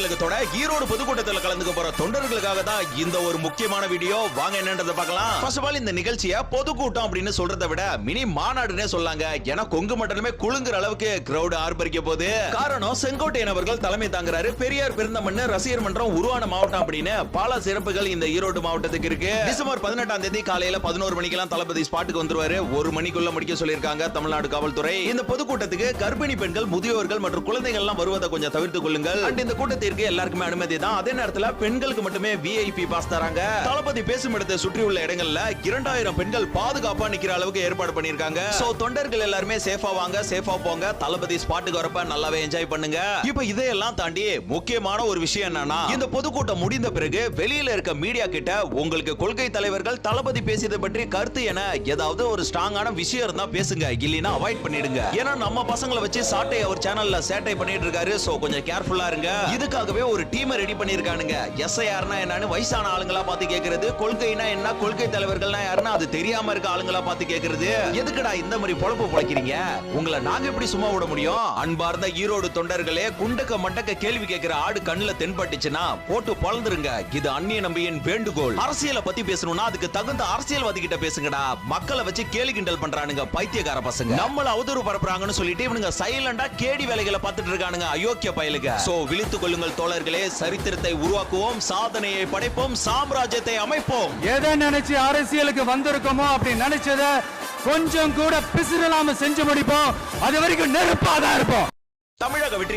தமிழகத்தோட ஈரோடு பொதுக்கூட்டத்தில் கலந்துக்க போற தொண்டர்களுக்காக தான் இந்த ஒரு முக்கியமான வீடியோ. வாங்க என்னன்றதை பார்க்கலாம். ஃபர்ஸ்ட் ஆஃப் ஆல் இந்த நிகழ்ச்சியை பொதுக்கூட்டம் அப்படின்னு சொல்றதை விட மினி மாநாடுனே சொல்லாங்க. ஏன்னா கொங்கு மண்டலமே குலுங்குற அளவுக்கு கிரௌட் ஆர்ப்பரிக்க போகுது. காரணம் செங்கோட்டையன் அவர்கள் தலைமை தாங்குறாரு. பெரியார் பெருந்தமண்ணு ரசிகர் மன்றம் உருவான மாவட்டம் அப்படின்னு பல சிறப்புகள் இந்த ஈரோடு மாவட்டத்துக்கு இருக்கு. டிசம்பர் 18ஆம் தேதி காலையில 11 மணிக்கெல்லாம் தளபதி ஸ்பாட்டுக்கு வந்துருவாரு. 1 மணிக்குள்ள முடிக்க சொல்லியிருக்காங்க தமிழ்நாடு காவல்துறை. இந்த பொதுக்கூட்டத்துக்கு கர்ப்பிணி பெண்கள், முதியோர்கள் மற்றும் குழந்தைகள் எல்லாம் வருவதை கொஞ்சம் தவிர்த்துக் கொள்ளுங்கள். இந்த கூட்டத்திற்கு எல்லாருக்குமே அனுமதி தான். அதே நேரத்தில் பெண்களுக்கு மட்டுமே விஐபி பாஸ் தராங்க. தளபதி பேசும் இடத்தை சுற்றி உள்ள இடங்கள்ல 2000 பெண்கள் பாதுகாப்பா நிக்கிற அளவுக்கு ஏற்பாடு பண்ணிருக்காங்க. சோ தொண்டர்கள் எல்லாருமே சேஃபா வாங்க, சேஃபா போங்க. தளபதி ஸ்பாட்டுக்கு வரப்ப நல்லாவே என்ஜாய் பண்ணுங்க. இப்போ இதையெல்லாம் தாண்டி முக்கியமான ஒரு விஷயம் என்னன்னா, இந்த பொதுக்கூட்டம் முடிந்த பிறகு வெளியில இருக்க மீடியா கிட்ட உங்களுக்கு கொள்கை தலைவர்கள் தளபதி பேசியதை பற்றி கருத்து என ஏதாவது ஒரு ஸ்ட்ராங்கான விஷயம் இருந்தா பேசுங்க. இல்லைன்னா அவாய்ட் பண்ணிடுங்க. ஏன்னா நம்ம பசங்களை வச்சு சாட்டை அவர் சேனல்ல சேட்டை பண்ணிட்டு இருக்காரு. சோ கொஞ்சம் கேர்ஃபுல்லா இருங்க. இதுக்காகவே ஒரு டீம் ரெடி பண்ணிருக்கானுங்க. எஸ்ஐஆர்னா என்னன்னு வயசான ஆளுங்களா பார்த்து கேக்குறது, கொள்கைனா என்ன, கொள்கை தலைவர்கள்னா யாருன்னா அது தெரியாம இருக்க ஆளுங்களா பார்த்து கேக்குறது. எதுக்குடா இந்த மாதிரி பொழப்பு பொழைக்கிறீங்க? உங்களை நாங்க எப்படி சும்மா விட முடியும்? அன்பார்ந்த ஈரோடு தொண்டர்களே, குண்டக்க மண்டக்க கேள்வி கேட்கிற ஆடு கண்ணுல தென்பட்டுச்சுன்னா போட்டு பொளந்துருங்க. இது அந்நிய நம்பியின் வேண்டுகோள். அரசியலை பத்தி பேசணும்னா அதுக்கு தகுந்த அரசியல்வாதி கிட்ட பேசுங்கடா. மக்களை வச்சு கேலி கிண்டல் பண்றானுங்க பைத்தியக்கார பசங்க. நம்மள அவதூறு பரப்புறாங்கன்னு சொல்லிட்டு இவனுங்க சைலண்டா கேடி வேலைகளை பார்த்துட்டு இருக்கானுங்க அயோக்கிய பயலுங்க. சோ விழித்துக் கொள்ளுங்கள் தோழர்களே, சரித்திரத்தை உருவாக்குவோம், சாதனையை படைப்போம், சாம்ராஜ்யத்தை அமைப்போம். எதை நினைச்சு அரசியலுக்கு வந்திருக்கோமோ அப்படி நினைச்சத கொஞ்சம் கூட பிசிறலாம செஞ்சு முடிப்போம். அது வரைக்கும் நெருப்பாதான் இருப்போம். தமிழக வெற்றி